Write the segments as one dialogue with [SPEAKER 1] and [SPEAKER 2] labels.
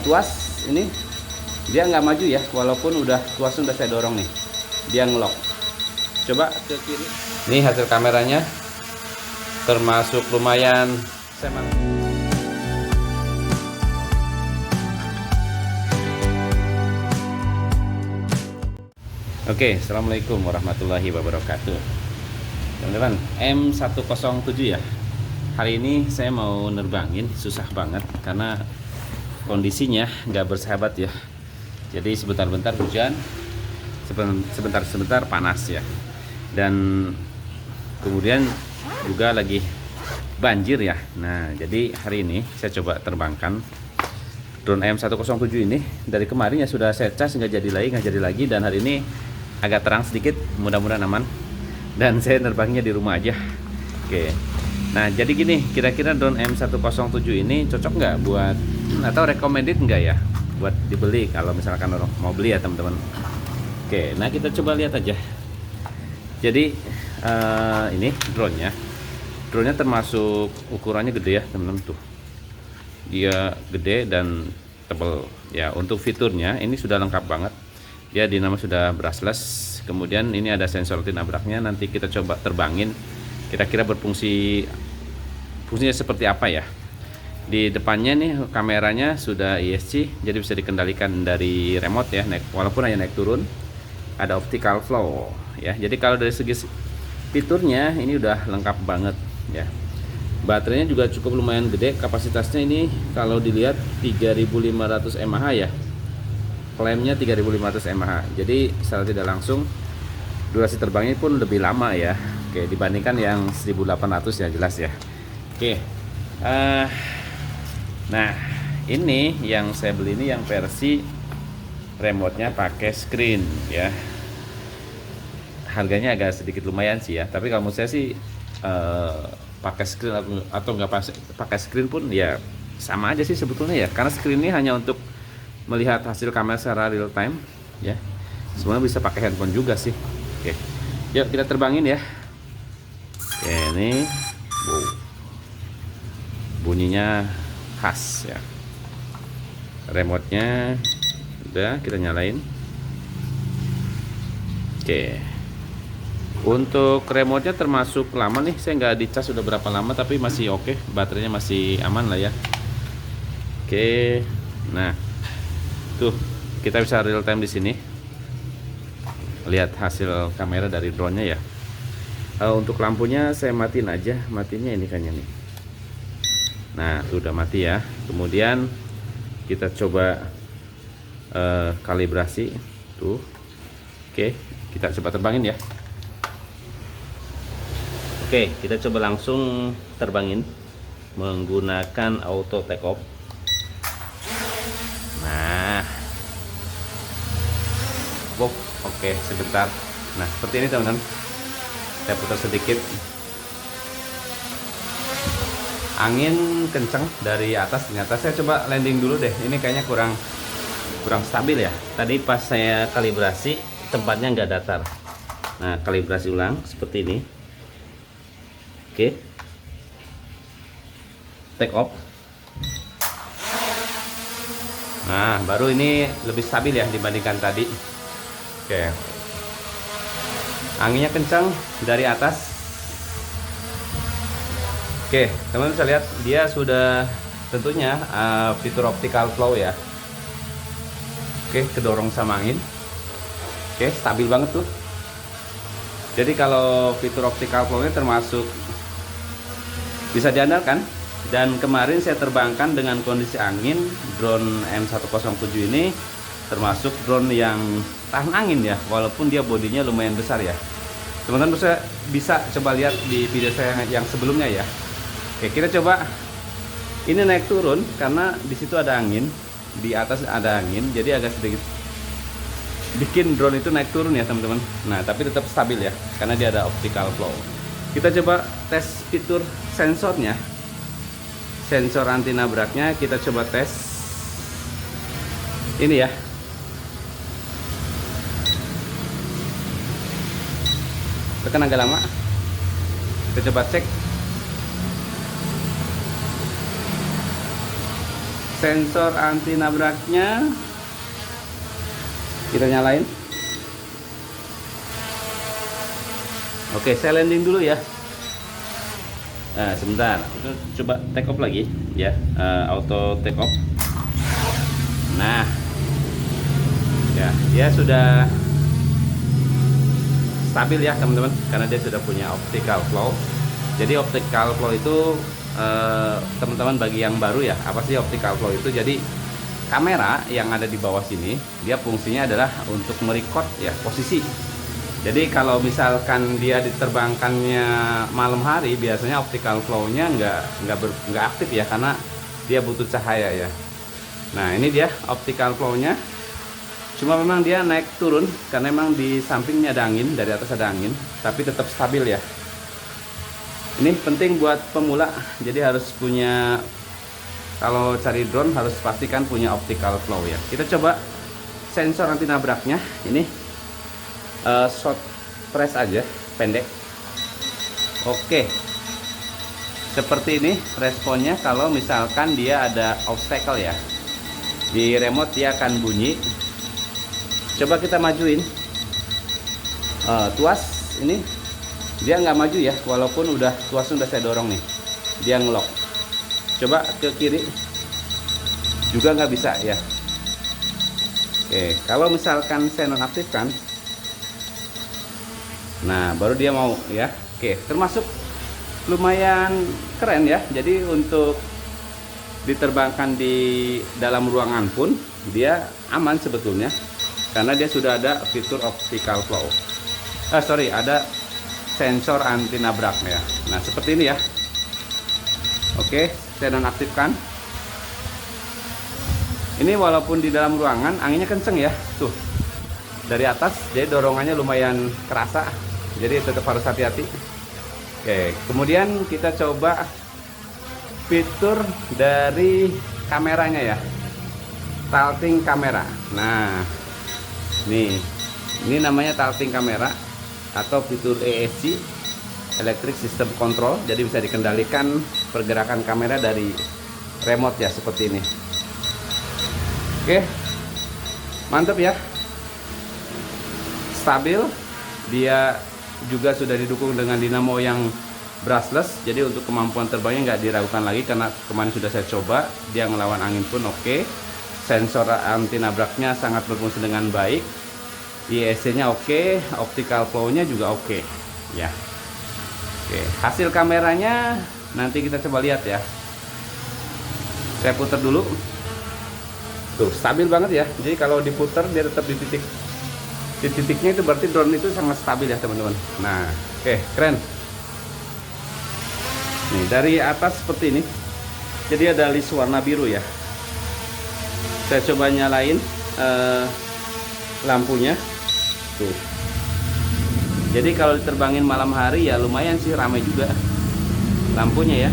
[SPEAKER 1] tuas ini dia nggak maju ya, walaupun tuasnya udah saya dorong nih, dia ngelock. Coba ke kiri. Ini hasil kameranya termasuk lumayan. Oke, assalamualaikum warahmatullahi wabarakatuh. Teman-teman, M107 ya. Hari ini saya mau nerbangin, susah banget karena kondisinya nggak bersahabat ya. Jadi sebentar-bentar hujan, sebentar-sebentar panas ya. Dan kemudian juga lagi banjir ya. Nah, jadi hari ini saya coba terbangkan drone M107 ini. Dari kemarin ya sudah saya cas, nggak jadi lagi, dan hari ini agak terang sedikit, mudah-mudahan aman. Dan saya nerbangnya di rumah aja. Oke. Nah, jadi gini, kira-kira drone M107 ini cocok nggak buat, atau recommended nggak ya buat dibeli kalau misalkan orang mau beli ya teman-teman. Oke, nah kita coba lihat aja. Jadi ini drone-nya termasuk ukurannya gede ya teman-teman tuh. Dia gede dan tebal ya. Untuk fiturnya ini sudah lengkap banget. Dia dinamo sudah brushless, kemudian ini ada sensor tinabraknya. Nanti kita coba terbangin, kira-kira fungsinya seperti apa ya. Di depannya nih kameranya sudah ESC, jadi bisa dikendalikan dari remote ya, walaupun hanya naik turun. Ada optical flow ya. Jadi kalau dari segi fiturnya ini udah lengkap banget ya. Baterainya juga cukup lumayan gede, kapasitasnya ini kalau dilihat 3500 mAh ya. Klaimnya 3500 mAh. Jadi secara tidak langsung durasi terbangnya pun lebih lama ya. Oke, dibandingkan yang 1800 ya, jelas ya. Oke. Nah, ini yang saya beli ini yang versi remote-nya pakai screen ya. Harganya agak sedikit lumayan sih ya. Tapi kalau menurut saya sih pakai screen atau nggak pakai screen pun ya sama aja sih sebetulnya ya. Karena screen ini hanya untuk melihat hasil kamera secara real time ya. Semuanya bisa pakai handphone juga sih. Oke, yuk kita terbangin ya. Oke, ini bunyinya khas ya. Remote-nya udah kita nyalain. Oke, untuk remote-nya termasuk lama nih, saya nggak dicas udah berapa lama, tapi masih oke, baterainya masih aman lah ya. Oke, nah tuh kita bisa real time di sini lihat hasil kamera dari drone-nya ya. Untuk lampunya saya matiin aja, matinya ini kayaknya nih. Nah, sudah mati ya. Kemudian kita coba kalibrasi tuh. Oke, kita coba terbangin ya. Oke, kita coba langsung terbangin menggunakan auto take off. Oke, sebentar. Nah, seperti ini teman-teman. Saya putar sedikit. Angin kencang dari atas. Ternyata saya coba landing dulu deh. Ini kayaknya kurang stabil ya. Tadi pas saya kalibrasi tempatnya nggak datar. Nah, kalibrasi ulang seperti ini. Oke. Take off. Nah, baru ini lebih stabil ya dibandingkan tadi. Oke, anginnya kencang dari atas. Oke, teman-teman bisa lihat dia sudah tentunya fitur optical flow ya. Oke, kedorong sama angin. Oke, stabil banget tuh. Jadi kalau fitur optical flow-nya termasuk bisa diandalkan. Dan kemarin saya terbangkan dengan kondisi angin, drone M107 ini termasuk drone yang tahan angin ya, walaupun dia bodinya lumayan besar ya. Teman-teman bisa coba lihat di video saya yang sebelumnya ya. Oke, kita coba ini naik turun karena di situ ada angin, di atas ada angin, jadi agak sedikit bikin drone itu naik turun ya teman-teman. Nah, tapi tetap stabil ya karena dia ada optical flow. Kita coba tes fitur sensornya, sensor anti nabraknya. Kita coba tes ini ya. Tekan agak lama. Kita coba cek. Sensor anti nabraknya kita nyalain. Oke, saya landing dulu ya. Nah, sebentar, kita coba take off lagi ya, auto take off. Nah, ya, dia sudah stabil ya teman-teman, karena dia sudah punya optical flow. Jadi optical flow itu teman-teman, bagi yang baru ya, apa sih optical flow itu? Jadi kamera yang ada di bawah sini, dia fungsinya adalah untuk merecord ya posisi. Jadi kalau misalkan dia diterbangkannya malam hari, biasanya optical flow-nya nggak aktif ya, karena dia butuh cahaya ya. Nah, ini dia optical flow-nya. Cuma memang dia naik turun karena memang di sampingnya ada angin, dari atas ada angin, tapi tetap stabil ya. Ini penting buat pemula, jadi harus punya, kalau cari drone harus pastikan punya optical flow ya. Kita coba sensor anti nabraknya. Ini short press aja, pendek. Oke, seperti ini responnya kalau misalkan dia ada obstacle ya. Di remote dia akan bunyi. Coba kita majuin. Tuas ini dia nggak maju ya, walaupun tuas udah saya dorong nih, dia ngelock. Coba ke kiri juga nggak bisa ya. Oke, kalau misalkan saya nonaktifkan, nah baru dia mau ya. Oke, termasuk lumayan keren ya. Jadi untuk diterbangkan di dalam ruangan pun dia aman sebetulnya, karena dia sudah ada fitur optical flow. Ada sensor anti nabrak ya. Nah, seperti ini ya. Oke, saya nonaktifkan. Ini walaupun di dalam ruangan anginnya kenceng ya. Tuh, dari atas jadi dorongannya lumayan kerasa, jadi tetap harus hati-hati. Oke, kemudian kita coba fitur dari kameranya ya, tilting kamera. Nah, ini namanya tilting kamera atau fitur ESC, Electric System Control. Jadi bisa dikendalikan pergerakan kamera dari remote ya, seperti ini. Oke, mantap ya, stabil. Dia juga sudah didukung dengan dinamo yang brushless, jadi untuk kemampuan terbangnya nggak diragukan lagi, karena kemarin sudah saya coba, dia ngelawan angin pun oke. Sensor anti nabraknya sangat berfungsi dengan baik, ISC nya oke, optical flow nya juga oke ya. Oke, hasil kameranya nanti kita coba lihat ya. Saya putar dulu. Tuh, stabil banget ya. Jadi kalau diputar dia tetap di titiknya, itu berarti drone itu sangat stabil ya teman-teman. Nah, oke, keren. Nih, dari atas seperti ini. Jadi ada list warna biru ya. Saya coba nyalain lampunya. Tuh. Jadi kalau diterbangin malam hari ya lumayan sih, ramai juga lampunya ya.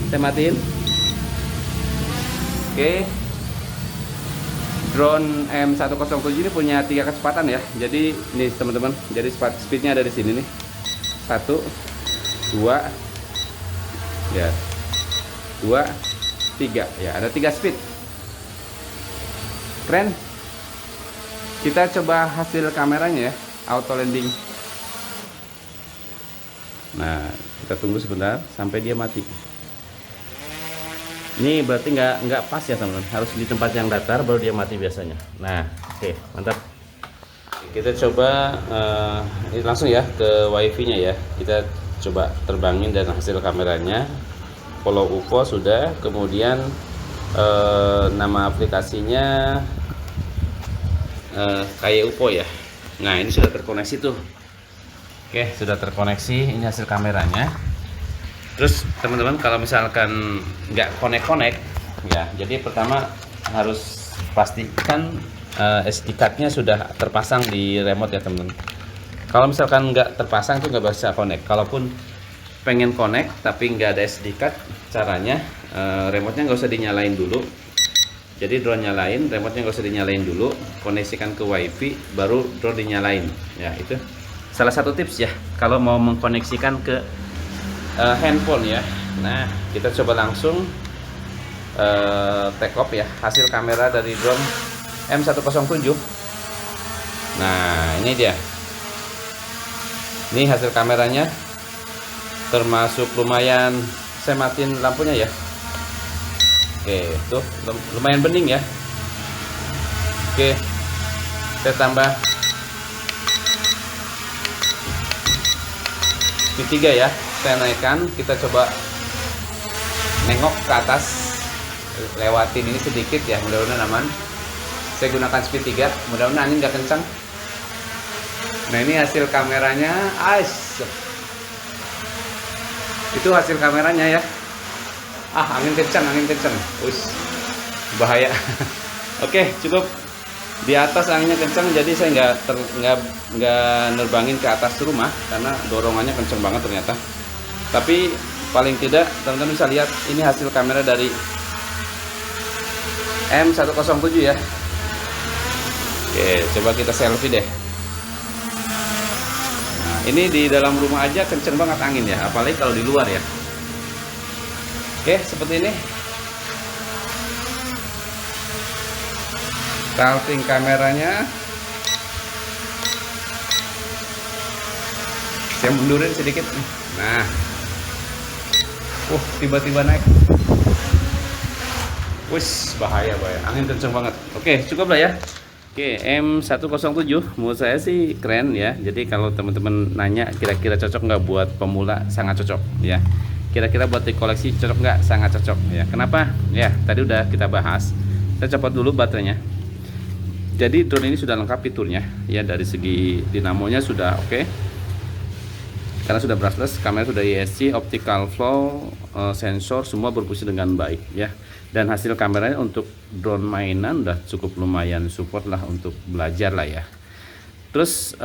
[SPEAKER 1] Saya matiin. Oke. Drone M107 ini punya 3 kecepatan ya. Jadi ini teman-teman, jadi speednya ada di sini nih. 1, 2, ya, 2, 3 ya, ada 3 speed. Keren. Kita coba hasil kameranya ya, auto landing. Nah, kita tunggu sebentar sampai dia mati. Ini berarti nggak pas ya teman-teman, harus di tempat yang datar baru dia mati biasanya. Nah, oke, mantap. Kita coba ini langsung ya ke wifi nya ya. Kita coba terbangin dan hasil kameranya. Follow UFO sudah, kemudian nama aplikasinya kayak UFO ya. Nah, ini sudah terkoneksi tuh. Oke, sudah terkoneksi. Ini hasil kameranya. Terus teman-teman kalau misalkan nggak connect ya, jadi pertama harus pastikan SD card-nya sudah terpasang di remote ya teman-teman. Kalau misalkan nggak terpasang itu nggak bisa connect. Kalaupun pengen connect tapi nggak ada SD card, caranya remote-nya nggak usah dinyalain dulu. Jadi drone nyalain, remote-nya nggak usah dinyalain dulu, koneksikan ke wifi, baru drone dinyalain. Ya, itu salah satu tips ya kalau mau mengkoneksikan ke handphone ya. Nah, kita coba langsung take off ya, hasil kamera dari drone M107. Nah, ini dia. Ini hasil kameranya, termasuk lumayan. Saya matiin lampunya ya. Oke, tuh lumayan bening ya. Oke, saya tambah speed 3 ya. Saya naikkan, kita coba nengok ke atas, lewatin ini sedikit ya, mudah-mudahan aman. Saya gunakan speed 3, mudah-mudahan angin nggak kencang. Nah, ini hasil kameranya. Itu hasil kameranya ya. Angin kencang, Ush, bahaya. Oke, cukup di atas anginnya kencang, jadi saya nggak nerbangin ke atas rumah karena dorongannya kencang banget ternyata. Tapi paling tidak teman-teman bisa lihat ini hasil kamera dari M107 ya. Oke, coba kita selfie deh. Nah, ini di dalam rumah aja kenceng banget angin ya, apalagi kalau di luar ya. Oke, seperti ini. Salting kameranya. Saya mundurin sedikit. Nah, tiba-tiba naik. Wih, bahaya. Angin kenceng banget. Oke, cukup lah ya. Oke, M107 menurut saya sih keren ya. Jadi kalau teman-teman nanya kira-kira cocok nggak buat pemula, sangat cocok ya. Kira-kira buat di koleksi cocok nggak? Sangat cocok ya. Kenapa? Ya, tadi udah kita bahas. Saya copot dulu baterainya. Jadi drone ini sudah lengkap fiturnya ya, dari segi dinamonya sudah oke. Karena sudah brushless, kamera sudah ESC, optical flow, sensor semua berfungsi dengan baik ya. Dan hasil kameranya untuk drone mainan udah cukup lumayan support lah untuk belajar lah ya. Terus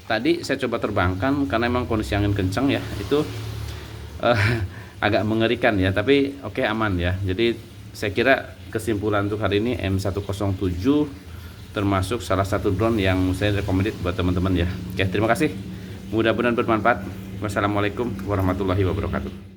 [SPEAKER 1] tadi saya coba terbangkan karena emang kondisi angin kencang ya, itu agak mengerikan ya, tapi oke, aman ya. Jadi saya kira kesimpulan untuk hari ini M107 termasuk salah satu drone yang saya recommended buat teman-teman ya. Oke, terima kasih. Mudah-mudahan bermanfaat. Wassalamualaikum warahmatullahi wabarakatuh.